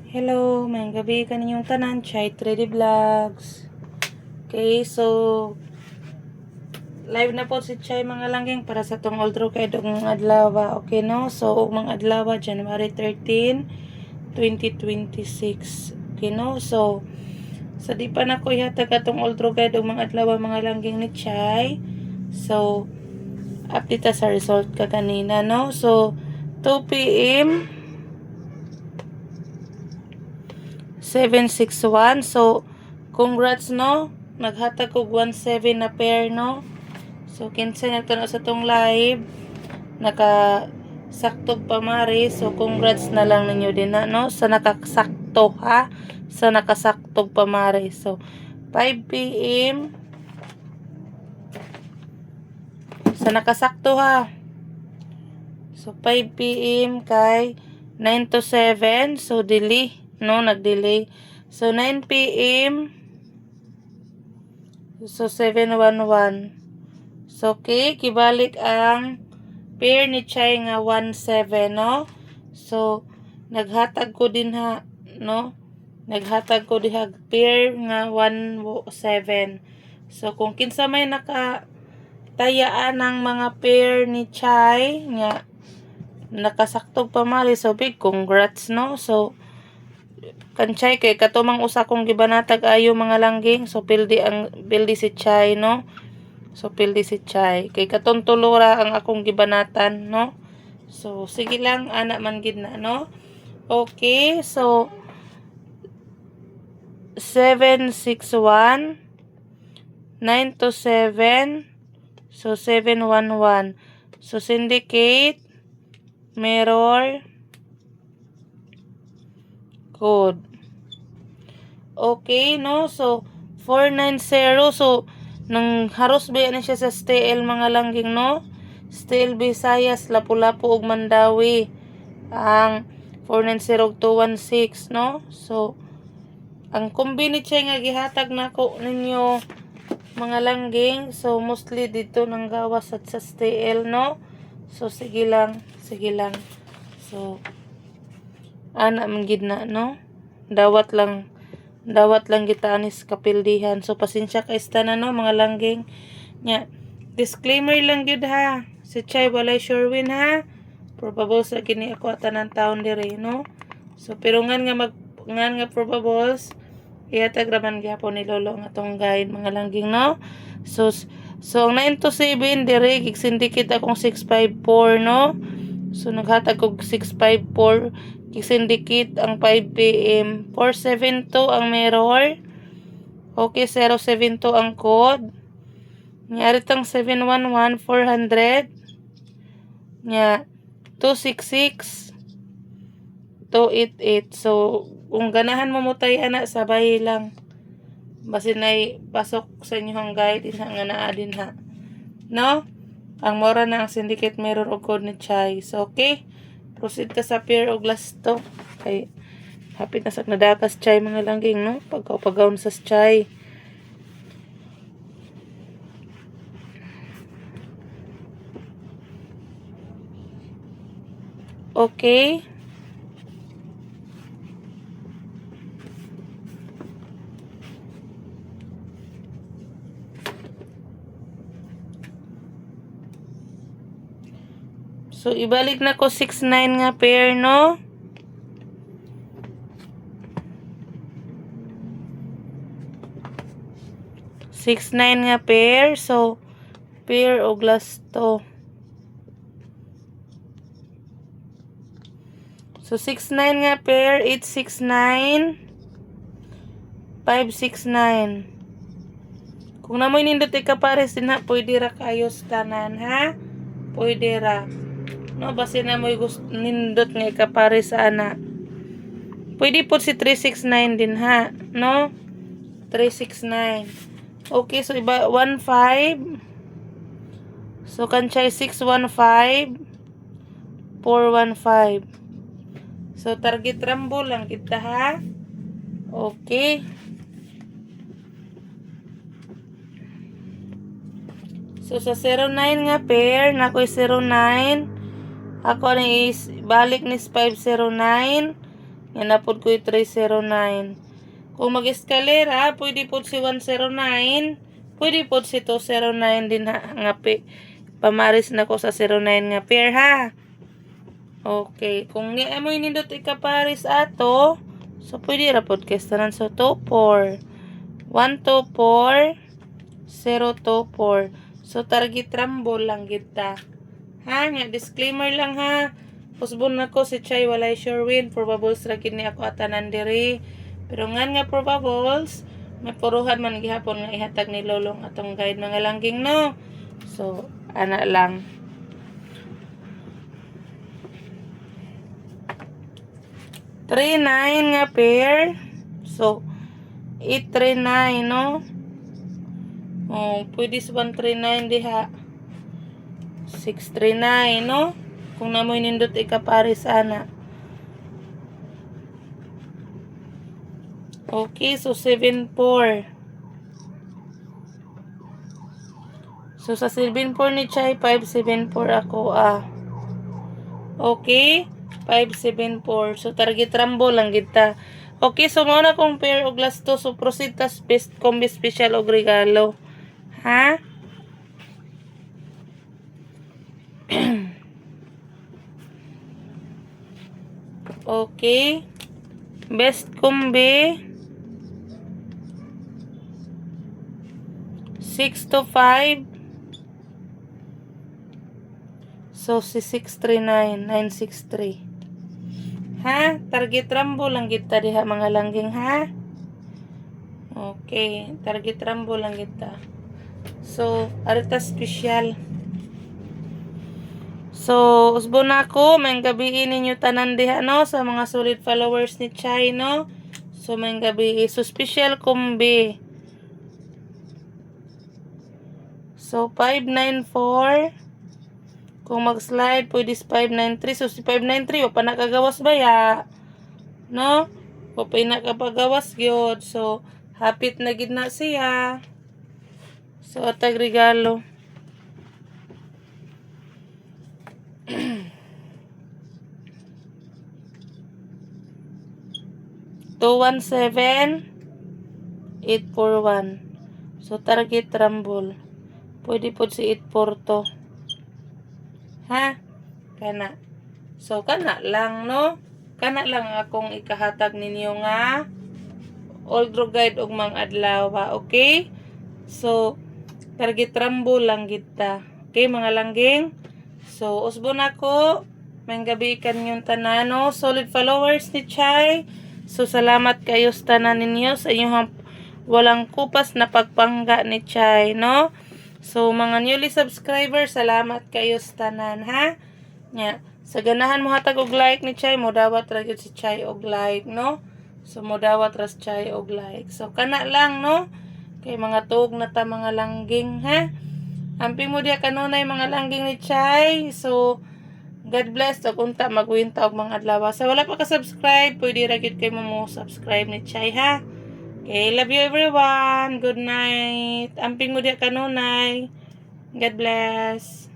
Hello, mayang gabi kaninyong tanan, Chai 3D Vlogs. Okay, so live na po si Chai mga langgeng para sa tong Old Road mga adlaw. Okay no? So mga adlaw January 13, 2026. Okay no? So sa di pa na ko ihatag atong Old Road mga adlaw mga langgeng ni Chai. So update sa result ka kanina no? So 2 PM 761. So, congrats no. Naghatag og 17 na pair no. So, kinsa nagtanaw sa tong live. Nakasaktog pa mari. So, congrats na lang ninyo din na no. Sa nakasakto ha. Sa nakasaktog pa mari. So, 5 PM. Sa nakasakto ha. So, 5 PM kay 9 to 7. So, delay. No, nag-delay. So, 9 PM. So, 711. So, okay. Kibalik ang pair ni Chai nga 17, no? So, naghatag ko din ha, no? Naghatag ko diha pair nga 17. So, kung kinsa may nakatayaan ng mga pair ni Chai nga nakasaktog pa mali, so big congrats, no? So, kanchay kay katumang usa kong gibanatag ayo mga langging, so pildi si Chai no. So pildi si Chai kay katong tulura ang akong gibanatan no. So sige lang ana man gid na no. Okay, so 761 9 to 7. So 711. So syndicate mirror code. Okay, no? So, 490. So, nang haros ba yan siya sa STL mga langging, no? STL Visayas, Lapu-Lapu ug Mandawi. Ang 490-216, no? So, ang combine siya nga gihatag nako ninyo mga langging. So, mostly dito nang gawas at sa STL, no? So, sige lang. Sige lang. So, ana man gid na no. Dawat lang gitanis kapildihan. So pasensya kay na no mga langging. Nya disclaimer lang gyud ha. Si Chai walay sure win ha. Probable sa kini ako tanan taon dire no. So pero ngan nga probables ihatag raman gyapon ni lolo nga tong guide mga langging no. So ang 9 to 7 dire gigsindikit akong 654 no. So naghatag og 654 kisindikit ang 5 PM. 472 ang mirror. Okay, 072 ang code. Nyari tang 711 400. Nya 266 288. So kung ganahan mo mutay ana sabay lang. Basin ay pasok sa inyong guide din nga naa din ha. No? Ang mora na ang syndicate mirror o code ni Chai. So, okay. Proceed ka sa pair o glass to. Kay, hapit na sa nadakas Chai mga langging, no? Pagkapagawon sa Chai. Okay. So, ibalik na ko 6-9 nga pair, no? Six nine nga pair. So, pair o glass to. So, 6-9 nga pair. 869 569. Kung namoy nindot ikapares din ha, pwede ra kayo tanan ha. Pwede ra. No, basi na mo nindot nga ikapare sa ana. Pwede po si 369 din ha, no? 369. Okay, so iba 15. So kanchay 615 415. So target rambo lang kita ha. Okay. So sa 09 nga pair, nakoy 09. Ako ni is balik ni 509 Yan na po ko 309. Kung mag-eskalera, pwede po si 109. Pwede po si 209 din ha, nga pamaris na ko sa 09 nga pair ha. Okay, kung ni mo inindot ikaparis ato, so pwede ra pod kastanan so 24. 124 024. So target rumble lang kita. Ha, nga disclaimer lang ha. Pusbon na ko si Chay walay sure win, probables ra gid ni ako atanan diri. Pero nga probables, may puruhan man gihapon nga ihatag ni Lolong atong guide mga langging no. So ana lang. Three nine nga pair. So 839 no. Oh, pwede sa 139 diha. 639 no. Kung namoy nindot ikapares ana. Okay, so 74. So sa 74 ni Chay 574 ako Okay, 574. So target rambo lang kita. Okay, so mao na kong pair og last to. So proceed tas best combi special og regalo. Ha? Okay. Best combi 6 to 5. So si 639 963. Ha? Target rambo lang kita diha mga langging ha. Okay, target rambo lang kita. So, arita special. So, usbon ako, may gabi ninyo tanan diha no sa mga solid followers ni Chay no. So, may gabi so special kombi. So, 594. Kung mag-slide, pwede 593. So, si 593, o pa nakagawas ba ya? No? O pa nakapagawas yun. So, hapit na gid na siya. So, atag regalo. 217 841. So, target rumble. Pwede po si 842. Ha? Kana. So, kana lang, no? Kana lang akong ikahatag ninyo nga old draw guide og mga adlaw, okay? So, target rambo lang kita. Okay, mga langging? So, usbon ako. May gabi kan yung tanan, no? Solid followers ni Chay. So, salamat kayo sa tanan ninyo sa inyong walang kupas na pagpangga ni Chay, no? So, mga newly subscribers, salamat kayo sa tanan, ha? Nya, sa ganahan mo hatag og like ni Chay, mo dawat ra gyud si Chay og like, no? So, mo dawat ra si Chay og like. So, kana lang, no? Kay mga tuog na ta mga langging, ha? Amping mo diya kanunay mga langging ni Chay. So, God bless. Ug unta magwinta og mga adlaw. Sa wala pa ka subscribe, pwede ra gyud kay mo subscribe ni Chay, ha? Okay, love you everyone. Good night. Amping mo diya kanunay. God bless.